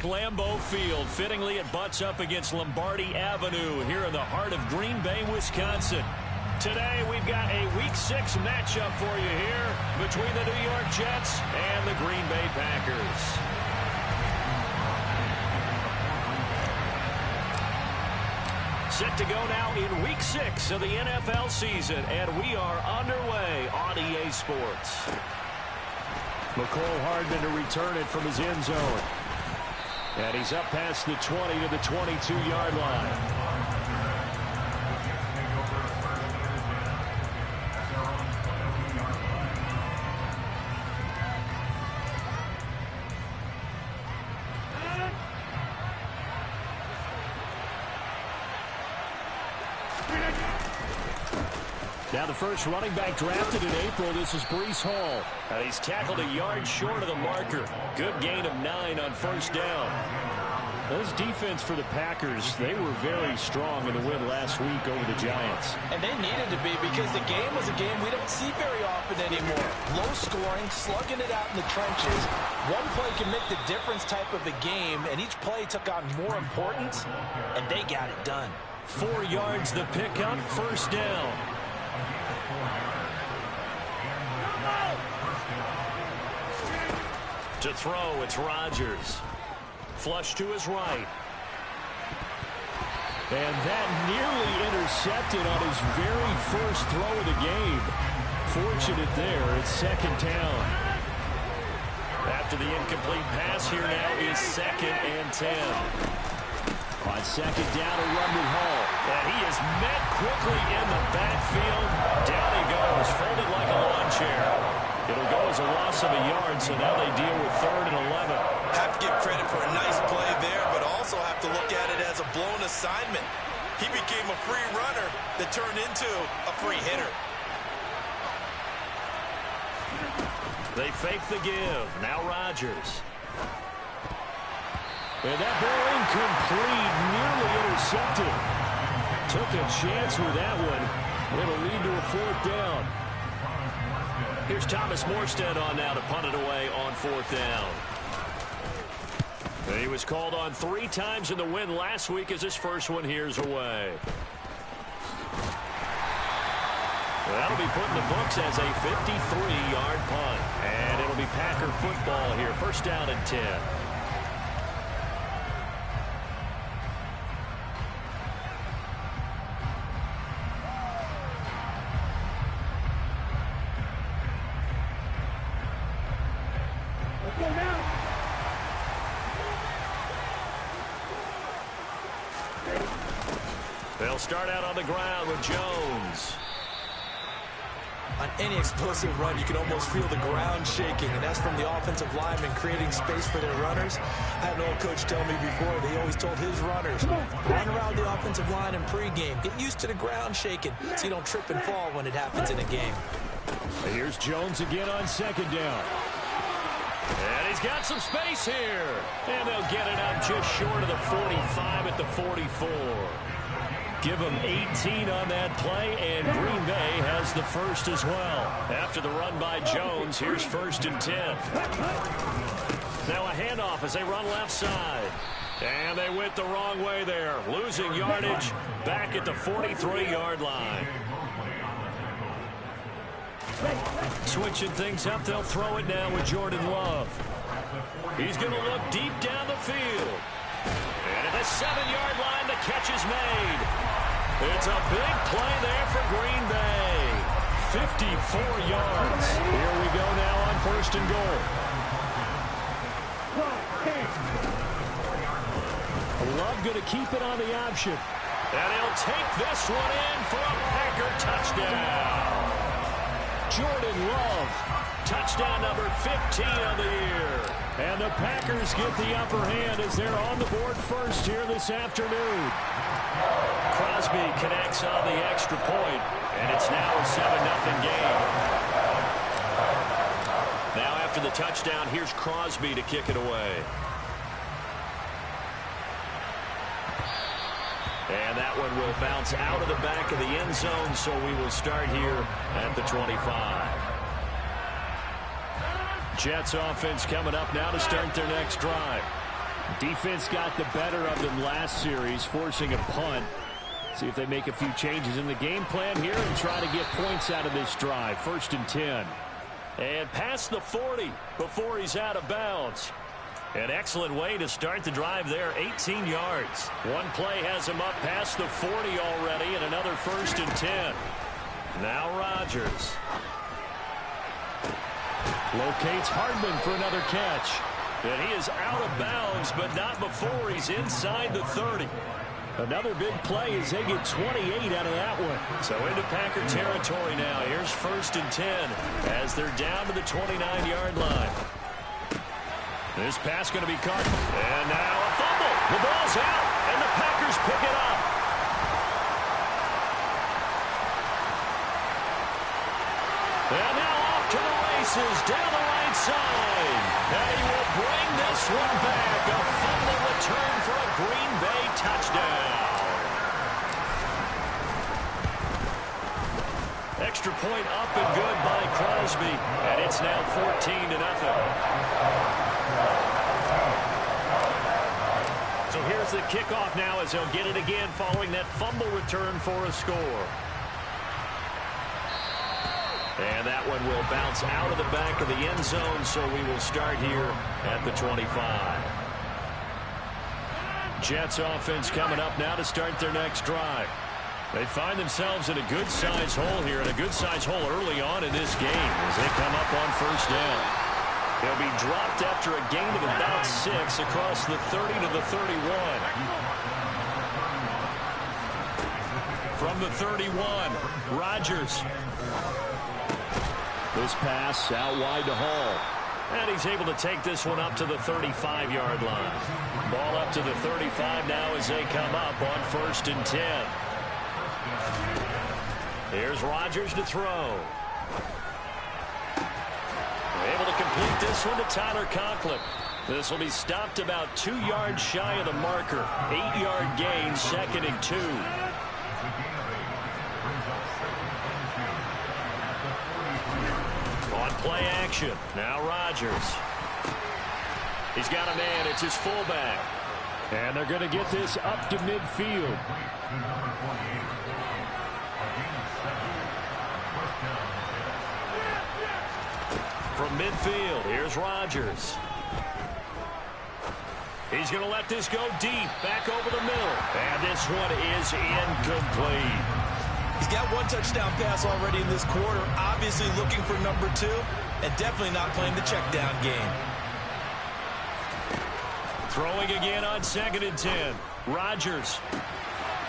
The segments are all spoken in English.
Lambeau Field. Fittingly, it butts up against Lombardi Avenue here in the heart of Green Bay, Wisconsin. Today, we've got a Week 6 matchup for you here between the New York Jets and the Green Bay Packers. Set to go now in Week 6 of the NFL season, and we are underway on EA Sports. McCole Hardman to return it from his end zone. And he's up past the 20 to the 22-yard line. Now the first running back drafted in April, this is Breece Hall. He's tackled a yard short of the marker. Good gain of 9 on first down. This defense for the Packers, they were very strong in the win last week over the Giants. And they needed to be because the game was a game we don't see very often anymore. Low scoring, slugging it out in the trenches. One play can make the difference type of a game, and each play took on more importance, and they got it done. 4 yards the pickup, first down. To throw, it's Rodgers. Flush to his right. And that nearly intercepted on his very first throw of the game. Fortunate there, it's second down. After the incomplete pass, here now is 2nd and 10. On second down, a run with Hall. And he is met quickly in the backfield. Down he goes, folded like a lawn chair. It'll go as a loss of a yard, so now they deal with 3rd and 11. Have to give credit for a nice play there, but also have to look at it as a blown assignment. He became a free runner that turned into a free hitter. They fake the give. Now Rodgers. And that ball incomplete, nearly intercepted. Took a chance with that one. It'll lead to a 4th down. Here's Thomas Morstead on now to punt it away on 4th down. He was called on 3 times in the win last week as his first one here's away. That'll be put in the books as a 53-yard punt. And it'll be Packer football here. First down and 10. They'll start out on the ground with Jones. On any explosive run, you can almost feel the ground shaking, and that's from the offensive linemen creating space for their runners. I had an old coach tell me before, they always told his runners, run around the offensive line in pregame. Get used to the ground shaking so you don't trip and fall when it happens in a game. Here's Jones again on second down. And he's got some space here. And they'll get it up just short of the 45 at the 44. Give him 18 on that play, and Green Bay has the first as well. After the run by Jones, here's 1st and 10. Now a handoff as they run left side. And they went the wrong way there. Losing yardage back at the 43-yard line. Switching things up, they'll throw it now with Jordan Love. He's going to look deep down the field. And at the 7-yard line, the catch is made. It's a big play there for Green Bay. 54 yards. Here we go now on 1st and goal. Love going to keep it on the option. And he'll take this one in for a Packer touchdown. Jordan Love, touchdown number 15 of the year. And the Packers get the upper hand as they're on the board first here this afternoon. Crosby connects on the extra point, and it's now a 7-0 game. Now after the touchdown, here's Crosby to kick it away. And that one will bounce out of the back of the end zone, so we will start here at the 25. Jets offense coming up now to start their next drive. Defense got the better of them last series, forcing a punt. See if they make a few changes in the game plan here and try to get points out of this drive. 1st and 10. And past the 40 before he's out of bounds. An excellent way to start the drive there, 18 yards. One play has him up past the 40 already, and another 1st and 10. Now Rodgers. Locates Hardman for another catch. And he is out of bounds, but not before he's inside the 30. Another big play as they get 28 out of that one. So into Packer territory now. Here's 1st and 10 as they're down to the 29-yard line. This pass going to be caught. And now a fumble. The ball's out, and the Packers pick it up. And now off to the races down the right side. And he will bring this one back. A fumble return for a Green Bay touchdown. Extra point up and good by Crosby. And it's now 14-0. So here's the kickoff now as they'll get it again following that fumble return for a score. And that one will bounce out of the back of the end zone, so we will start here at the 25. Jets offense coming up now to start their next drive. They find themselves in a good-sized hole here, and a good-sized hole early on in this game as they come up on 1st down. They'll be dropped after a gain of about 6 across the 30 to the 31. From the 31, Rodgers. This pass out wide to Hall. And he's able to take this one up to the 35-yard line. Ball up to the 35 now as they come up on 1st and 10. Here's Rodgers to throw. Able to complete this one to Tyler Conklin. This will be stopped about 2 yards shy of the marker. 8-yard gain, 2nd and 2. On play action. Now Rodgers. He's got a man. It's his fullback. And they're going to get this up to midfield. From midfield, here's Rodgers. He's going to let this go deep, back over the middle. And this one is incomplete. He's got one touchdown pass already in this quarter, obviously looking for number 2, and definitely not playing the check down game. Throwing again on 2nd and 10. Rodgers.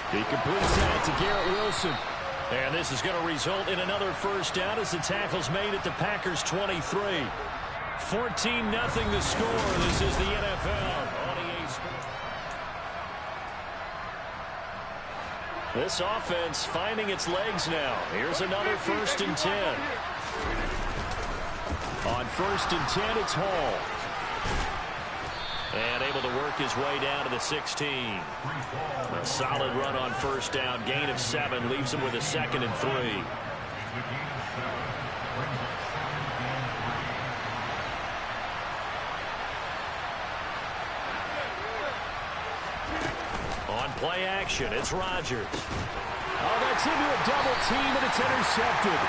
He completes that to Garrett Wilson. And this is going to result in another 1st down as the tackle's made at the Packers 23. 14-0 the score. This is the NFL on EA Sports. This offense finding its legs now. Here's another 1st and 10. On 1st and 10, it's Hall. And able to work his way down to the 16. A solid run on 1st down. Gain of 7 leaves him with a 2nd and 3. On play action, it's Rodgers. Oh, that's into a double team, and it's intercepted.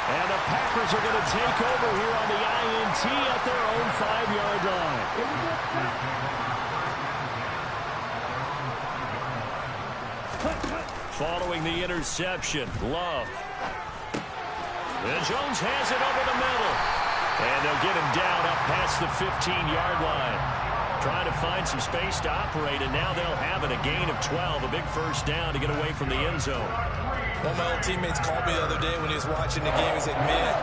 And the Packers are going to take over here on the INT at their own 5-yard line. Following the interception, Love. And Jones has it over the middle. And they'll get him down up past the 15-yard line. Trying to find some space to operate, and now they'll have it. A gain of 12, a big 1st down to get away from the end zone. One of my old teammates called me the other day when he was watching the game. He said, man,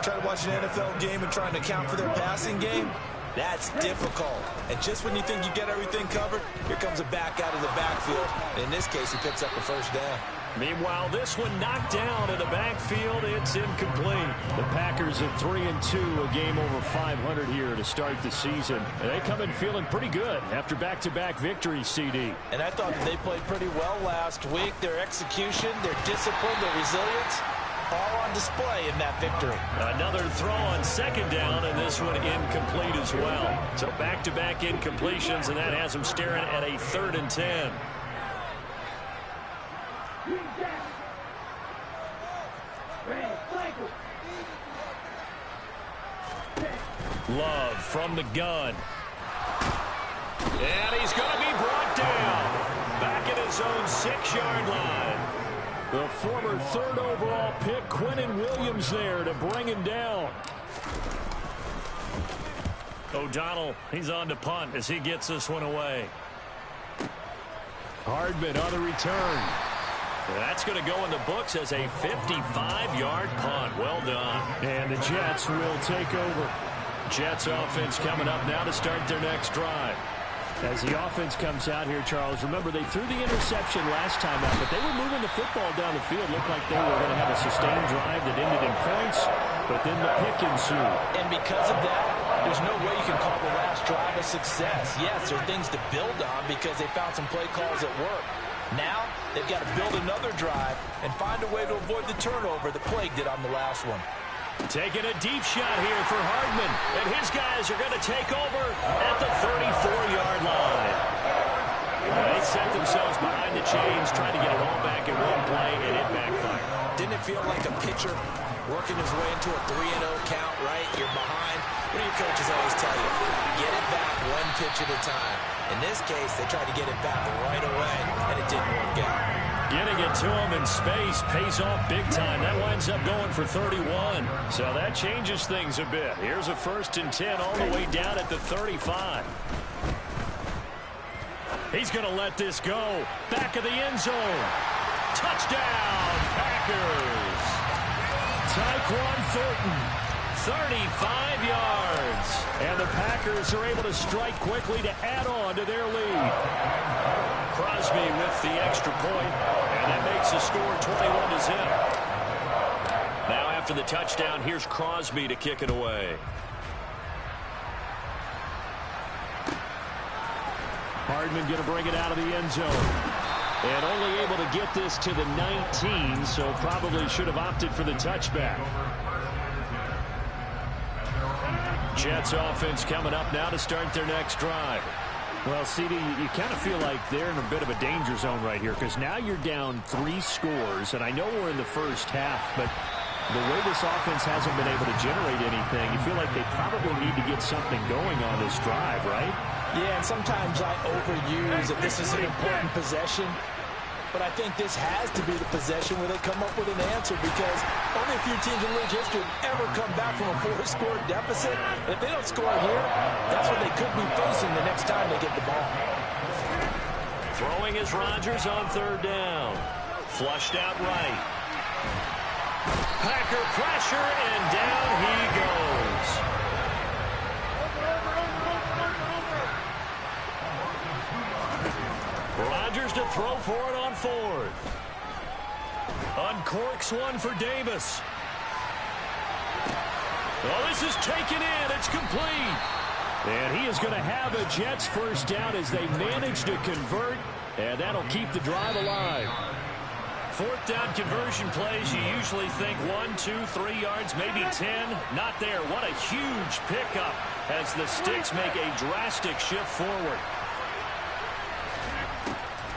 trying to watch an NFL game and trying to account for their passing game, that's difficult. And just when you think you get everything covered, here comes a back out of the backfield. And in this case, he picks up a 1st down. Meanwhile, this one knocked down in the backfield. It's incomplete. The Packers at 3-2, a game over 500 here to start the season. And they come in feeling pretty good after back-to-back victories, CD. And I thought that they played pretty well last week. Their execution, their discipline, their resilience, all on display in that victory. Another throw on second down, and this one incomplete as well. So back-to-back incompletions, and that has them staring at a 3rd and 10. Love from the gun. And he's going to be brought down. Back at his own 6-yard line. The former 3rd overall pick, Quinnen Williams, there to bring him down. O'Donnell, he's on to punt as he gets this one away. Hardman on the return. That's going to go in the books as a 55-yard punt. Well done. And the Jets will take over. Jets offense coming up now to start their next drive. As the offense comes out here, Charles, remember they threw the interception last time out, but they were moving the football down the field. Looked like they were going to have a sustained drive that ended in points, but then the pick ensued. And because of that, there's no way you can call the last drive a success. Yes, there are things to build on because they found some play calls that work. Now, they've got to build another drive and find a way to avoid the turnover that plagued it on the last one. Taking a deep shot here for Hardman, and his guys are going to take over at the 34-yard line. They set themselves behind the chains, trying to get it all back in one play, and it backfired. Didn't it feel like a pitcher working his way into a 3-0 count, right? You're behind. What do your coaches always tell you? Get it back one pitch at a time. In this case, they tried to get it back right away, and it didn't work out. Getting it to him in space pays off big time. That winds up going for 31. So that changes things a bit. Here's a 1st and 10 all the way down at the 35. He's going to let this go. Back of the end zone. Touchdown, Packers. Tyquan Thornton, 35 yards. And the Packers are able to strike quickly to add on to their lead. Crosby with the extra point, and that makes the score 21-0. Now after the touchdown, here's Crosby to kick it away. Hardman going to bring it out of the end zone. And only able to get this to the 19, so probably should have opted for the touchback. Jets offense coming up now to start their next drive. Well, CD, you kind of feel like they're in a bit of a danger zone right here because now you're down 3 scores, and I know we're in the first half, but the way this offense hasn't been able to generate anything, you feel like they probably need to get something going on this drive, right? Yeah, and sometimes I overuse that this is an important possession, but I think this has to be the possession where they come up with an answer because only a few teams in league history have ever come back from a 4-score deficit. And if they don't score here, that's what they could be facing the next time they get the ball. Throwing is Rodgers on 3rd down. Flushed out right. Packer pressure, and down he goes. Rodgers to throw for it on 4th. Uncorks one for Davis. Oh, this is taken in. It's complete. And he is going to have a Jets 1st down as they manage to convert, and that'll keep the drive alive. 4th down conversion plays, you usually think 1, 2, 3 yards, maybe 10. Not there. What a huge pickup as the Sticks make a drastic shift forward.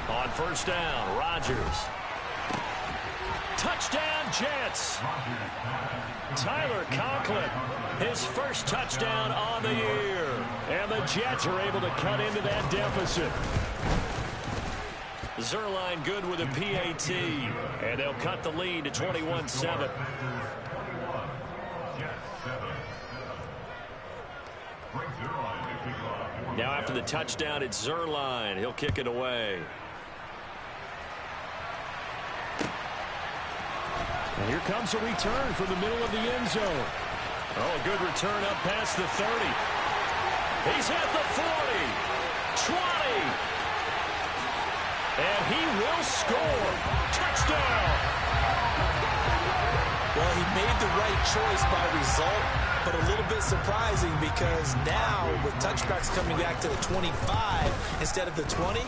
On 1st down, Rodgers. Touchdown, Jets. Tyler Conklin, his 1st touchdown on the year. And the Jets are able to cut into that deficit. Zerline good with a PAT. And they'll cut the lead to 21-7. Now after the touchdown, it's Zerline. He'll kick it away. And here comes a return from the middle of the end zone. Oh, a good return up past the 30. He's at the 40. 20. And he will score. Touchdown. Well, he made the right choice by result, but a little bit surprising because now with touchbacks coming back to the 25 instead of the 20,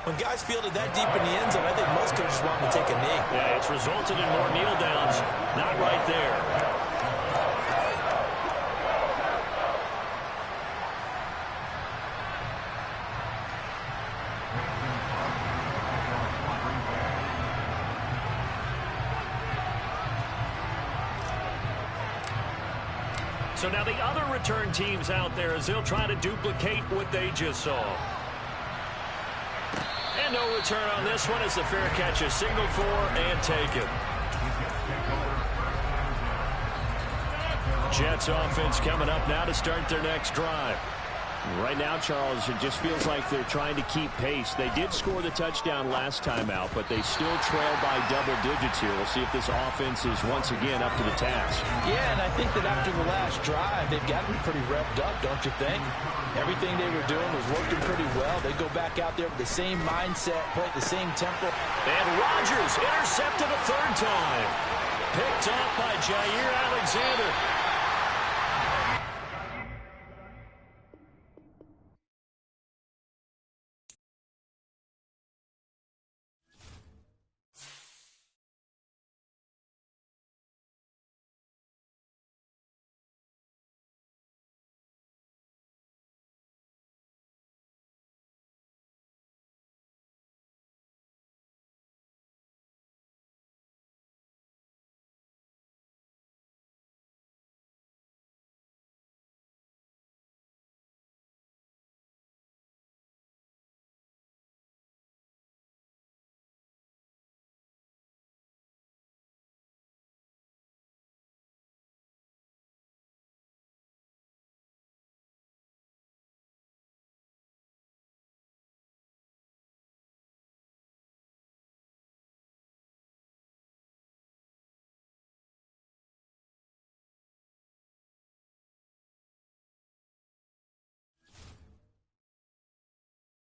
When guys fielded that deep in the end zone, I think most coaches want to take a knee. Yeah, it's resulted in more kneel downs. Not right there. So now the other return teams out there as they'll try to duplicate what they just saw. And no return on this one as the fair catch is signaled for and taken. Jets offense coming up now to start their next drive. Right now, Charles, it just feels like they're trying to keep pace. They did score the touchdown last time out, but they still trail by double digits here. We'll see if this offense is once again up to the task. Yeah, and I think that after the last drive, they've gotten pretty revved up, don't you think? Everything they were doing was working pretty well. They go back out there with the same mindset, play at the same tempo. And Rodgers intercepted a third time. Picked up by Jair Alexander.